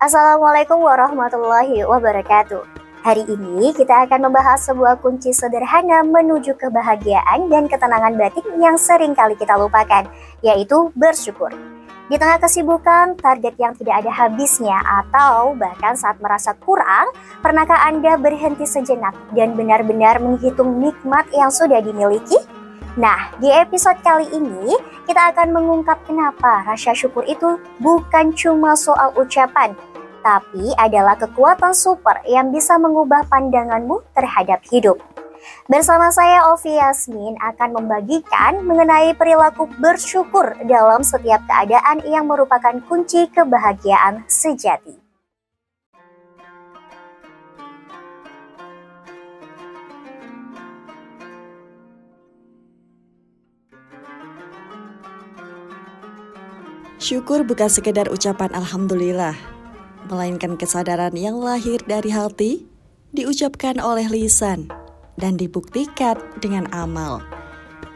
Assalamualaikum warahmatullahi wabarakatuh. Hari ini kita akan membahas sebuah kunci sederhana menuju kebahagiaan dan ketenangan batin yang sering kali kita lupakan, yaitu bersyukur. Di tengah kesibukan, target yang tidak ada habisnya, atau bahkan saat merasa kurang, pernahkah Anda berhenti sejenak dan benar-benar menghitung nikmat yang sudah dimiliki? Nah, di episode kali ini kita akan mengungkap kenapa rasa syukur itu bukan cuma soal ucapan, tapi adalah kekuatan super yang bisa mengubah pandanganmu terhadap hidup. Bersama saya Ovi Yasmin akan membagikan mengenai perilaku bersyukur dalam setiap keadaan yang merupakan kunci kebahagiaan sejati. Syukur bukan sekedar ucapan alhamdulillah, melainkan kesadaran yang lahir dari hati, diucapkan oleh lisan, dan dibuktikan dengan amal.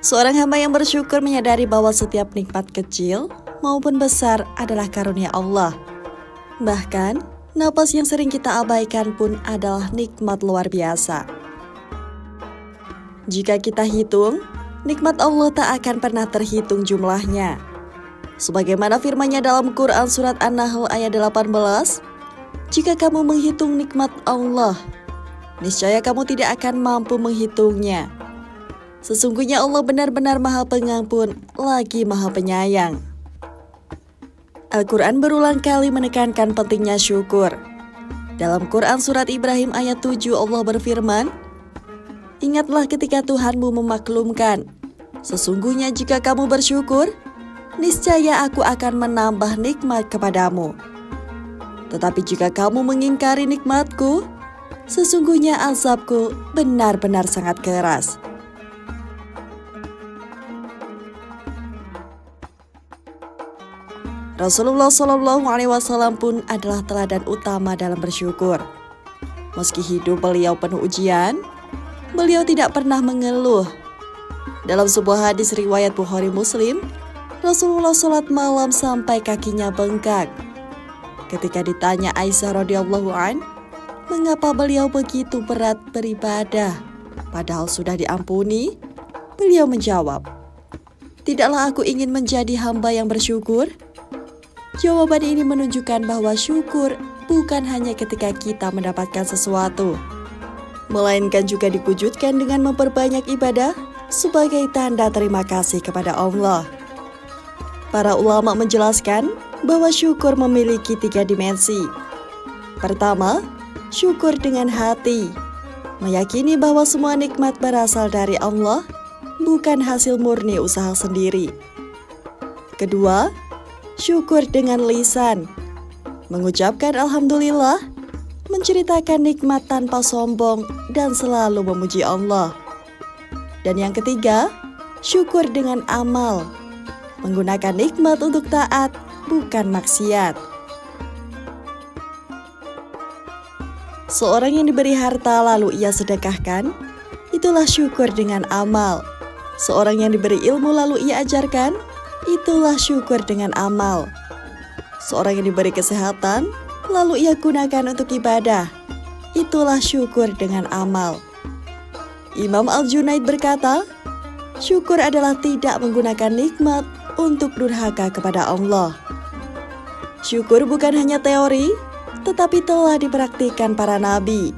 Seorang hamba yang bersyukur menyadari bahwa setiap nikmat kecil maupun besar adalah karunia Allah. Bahkan, napas yang sering kita abaikan pun adalah nikmat luar biasa. Jika kita hitung, nikmat Allah tak akan pernah terhitung jumlahnya. Sebagaimana firman-Nya dalam Quran surat An-Nahl ayat 18, "Jika kamu menghitung nikmat Allah, niscaya kamu tidak akan mampu menghitungnya. Sesungguhnya Allah benar-benar Maha Pengampun lagi Maha Penyayang." Al-Quran berulang kali menekankan pentingnya syukur. Dalam Quran surat Ibrahim ayat 7 Allah berfirman, "Ingatlah ketika Tuhanmu memaklumkan, sesungguhnya jika kamu bersyukur, niscaya aku akan menambah nikmat kepadamu. Tetapi jika kamu mengingkari nikmatku, sesungguhnya azabku benar-benar sangat keras." Rasulullah SAW pun adalah teladan utama dalam bersyukur. Meski hidup beliau penuh ujian, beliau tidak pernah mengeluh. Dalam sebuah hadis riwayat Bukhari Muslim, Rasulullah sholat malam sampai kakinya bengkak. Ketika ditanya Aisyah radhiyallahu an, mengapa beliau begitu berat beribadah, padahal sudah diampuni, beliau menjawab, "Tidaklah aku ingin menjadi hamba yang bersyukur?" Jawaban ini menunjukkan bahwa syukur bukan hanya ketika kita mendapatkan sesuatu, melainkan juga diwujudkan dengan memperbanyak ibadah sebagai tanda terima kasih kepada Allah. Para ulama menjelaskan bahwa syukur memiliki 3 dimensi. Pertama, syukur dengan hati, meyakini bahwa semua nikmat berasal dari Allah, bukan hasil murni usaha sendiri. Kedua, syukur dengan lisan, mengucapkan alhamdulillah, menceritakan nikmat tanpa sombong dan selalu memuji Allah. Dan yang ketiga, syukur dengan amal, menggunakan nikmat untuk taat, bukan maksiat. Seorang yang diberi harta lalu ia sedekahkan, itulah syukur dengan amal. Seorang yang diberi ilmu lalu ia ajarkan, itulah syukur dengan amal. Seorang yang diberi kesehatan lalu ia gunakan untuk ibadah, itulah syukur dengan amal. Imam Al-Junaid berkata, syukur adalah tidak menggunakan nikmat untuk durhaka kepada Allah. Syukur bukan hanya teori, tetapi telah dipraktikkan para nabi.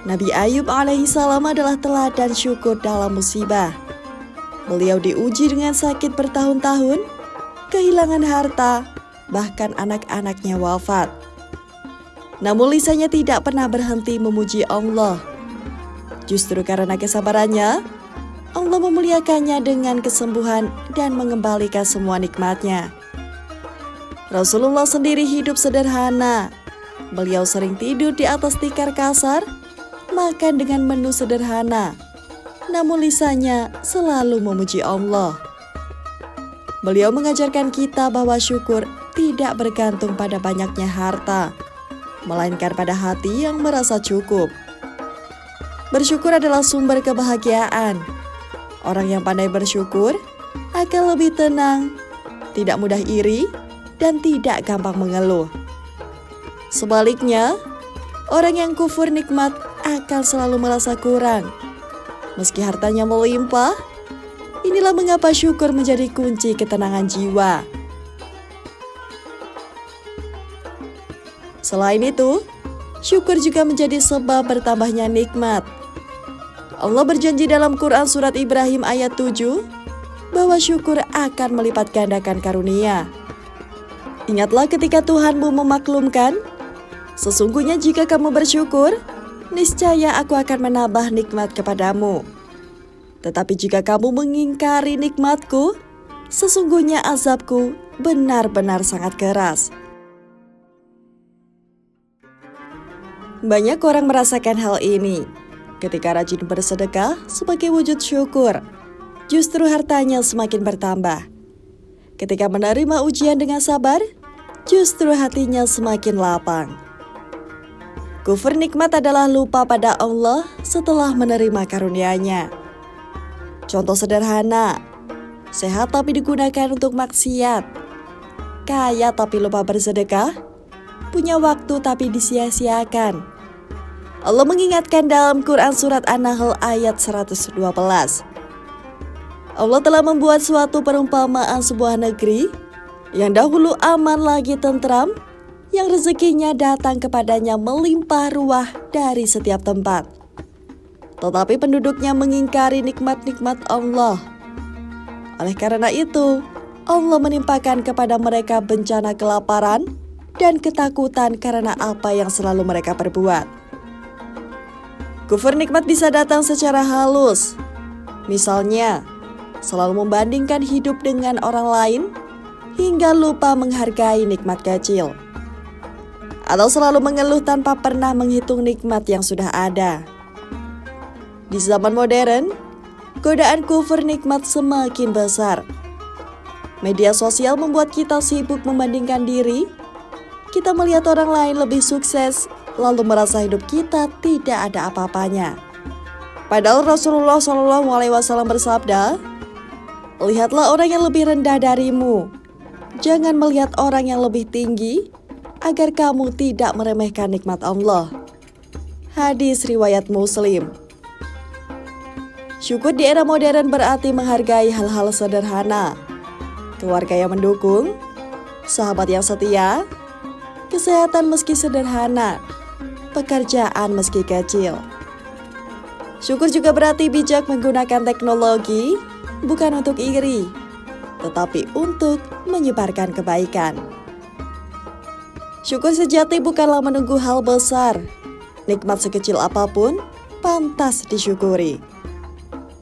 Nabi Ayub alaihissalam adalah teladan syukur dalam musibah. Beliau diuji dengan sakit bertahun-tahun, kehilangan harta, bahkan anak-anaknya wafat. Namun lisannya tidak pernah berhenti memuji Allah. Justru karena kesabarannya, Allah memuliakannya dengan kesembuhan dan mengembalikan semua nikmatnya. Rasulullah sendiri hidup sederhana. Beliau sering tidur di atas tikar kasar, makan dengan menu sederhana, namun lisannya selalu memuji Allah. Beliau mengajarkan kita bahwa syukur tidak bergantung pada banyaknya harta, melainkan pada hati yang merasa cukup. Bersyukur adalah sumber kebahagiaan. Orang yang pandai bersyukur akan lebih tenang, tidak mudah iri, dan tidak gampang mengeluh. Sebaliknya, orang yang kufur nikmat akan selalu merasa kurang. Meski hartanya melimpah, inilah mengapa syukur menjadi kunci ketenangan jiwa. Selain itu, syukur juga menjadi sebab bertambahnya nikmat. Allah berjanji dalam Quran surat Ibrahim ayat 7 bahwa syukur akan melipat gandakan karunia. Ingatlah ketika Tuhanmu memaklumkan, sesungguhnya jika kamu bersyukur, niscaya aku akan menambah nikmat kepadamu. Tetapi jika kamu mengingkari nikmatku, sesungguhnya azabku benar-benar sangat keras. Banyak orang merasakan hal ini. Ketika rajin bersedekah sebagai wujud syukur, justru hartanya semakin bertambah. Ketika menerima ujian dengan sabar, justru hatinya semakin lapang. Kufur nikmat adalah lupa pada Allah setelah menerima karunia-Nya. Contoh sederhana, sehat tapi digunakan untuk maksiat, kaya tapi lupa bersedekah, punya waktu tapi disia-siakan. Allah mengingatkan dalam Quran surat An-Nahl ayat 112. Allah telah membuat suatu perumpamaan sebuah negeri yang dahulu aman lagi tentram, yang rezekinya datang kepadanya melimpah ruah dari setiap tempat. Tetapi penduduknya mengingkari nikmat-nikmat Allah. Oleh karena itu, Allah menimpakan kepada mereka bencana kelaparan dan ketakutan karena apa yang selalu mereka perbuat. Kufur nikmat bisa datang secara halus. Misalnya, selalu membandingkan hidup dengan orang lain hingga lupa menghargai nikmat kecil. Atau selalu mengeluh tanpa pernah menghitung nikmat yang sudah ada. Di zaman modern, godaan kufur nikmat semakin besar. Media sosial membuat kita sibuk membandingkan diri. Kita melihat orang lain lebih sukses, lalu merasa hidup kita tidak ada apa-apanya. Padahal Rasulullah SAW bersabda, "Lihatlah orang yang lebih rendah darimu. Jangan melihat orang yang lebih tinggi, agar kamu tidak meremehkan nikmat Allah." Hadis riwayat Muslim. Syukur di era modern berarti menghargai hal-hal sederhana. Keluarga yang mendukung, sahabat yang setia, kesehatan meski sederhana, pekerjaan meski kecil. Syukur juga berarti bijak menggunakan teknologi, bukan untuk iri, tetapi untuk menyebarkan kebaikan. Syukur sejati bukanlah menunggu hal besar. Nikmat sekecil apapun pantas disyukuri.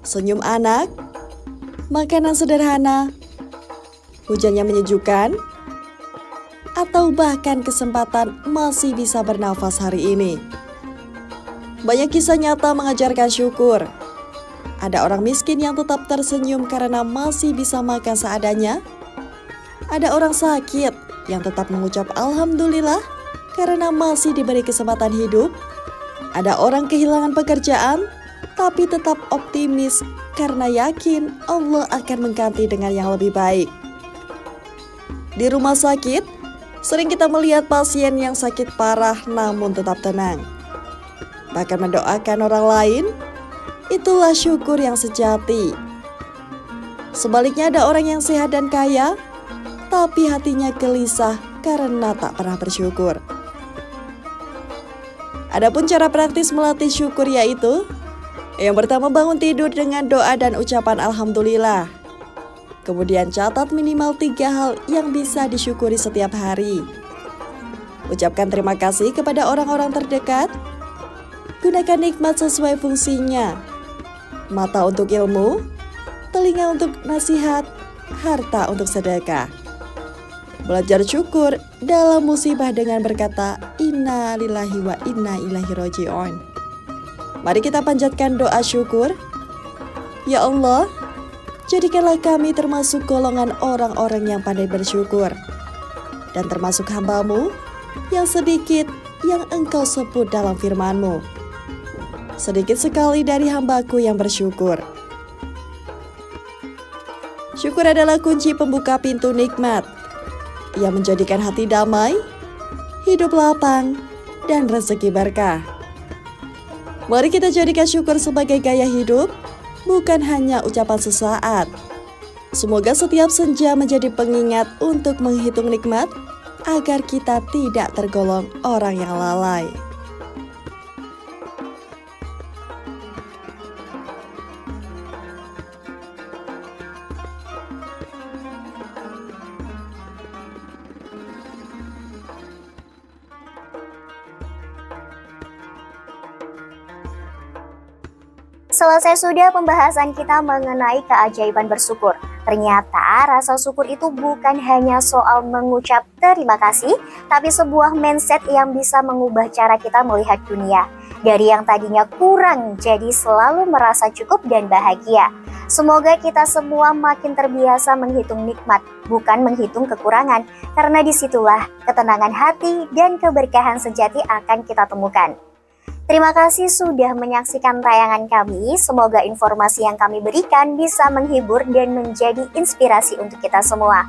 Senyum anak, makanan sederhana, hujan yang menyejukkan, atau bahkan kesempatan masih bisa bernafas hari ini. Banyak kisah nyata mengajarkan syukur. Ada orang miskin yang tetap tersenyum karena masih bisa makan seadanya. Ada orang sakit yang tetap mengucap alhamdulillah karena masih diberi kesempatan hidup. Ada orang kehilangan pekerjaan tapi tetap optimis karena yakin Allah akan mengganti dengan yang lebih baik. Di rumah sakit, sering kita melihat pasien yang sakit parah namun tetap tenang. Bahkan mendoakan orang lain, itulah syukur yang sejati. Sebaliknya ada orang yang sehat dan kaya, tapi hatinya gelisah karena tak pernah bersyukur. Adapun cara praktis melatih syukur yaitu, yang pertama bangun tidur dengan doa dan ucapan alhamdulillah. Kemudian catat minimal 3 hal yang bisa disyukuri setiap hari. Ucapkan terima kasih kepada orang-orang terdekat. Gunakan nikmat sesuai fungsinya. Mata untuk ilmu, telinga untuk nasihat, harta untuk sedekah. Belajar syukur dalam musibah dengan berkata, Inna lillahi wa inna ilaihi raji'un. Mari kita panjatkan doa syukur. Ya Allah, jadikanlah kami termasuk golongan orang-orang yang pandai bersyukur, dan termasuk hamba-Mu yang sedikit yang Engkau sebut dalam firman-Mu. Sedikit sekali dari hamba-Ku yang bersyukur. Syukur adalah kunci pembuka pintu nikmat. Ia menjadikan hati damai, hidup lapang, dan rezeki berkah. Mari kita jadikan syukur sebagai gaya hidup, bukan hanya ucapan sesaat. Semoga setiap senja menjadi pengingat untuk menghitung nikmat, agar kita tidak tergolong orang yang lalai. Selesai sudah pembahasan kita mengenai keajaiban bersyukur. Ternyata rasa syukur itu bukan hanya soal mengucap terima kasih, tapi sebuah mindset yang bisa mengubah cara kita melihat dunia. Dari yang tadinya kurang jadi selalu merasa cukup dan bahagia. Semoga kita semua makin terbiasa menghitung nikmat, bukan menghitung kekurangan, karena disitulah ketenangan hati dan keberkahan sejati akan kita temukan. Terima kasih sudah menyaksikan tayangan kami. Semoga informasi yang kami berikan bisa menghibur dan menjadi inspirasi untuk kita semua.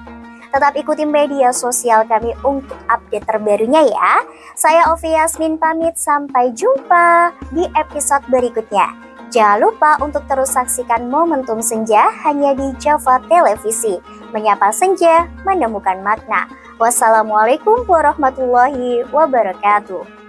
Tetap ikuti media sosial kami untuk update terbarunya ya. Saya Ovi Yasmin pamit, sampai jumpa di episode berikutnya. Jangan lupa untuk terus saksikan Momentum Senja hanya di Java Televisi. Menyapa senja, menemukan makna. Wassalamualaikum warahmatullahi wabarakatuh.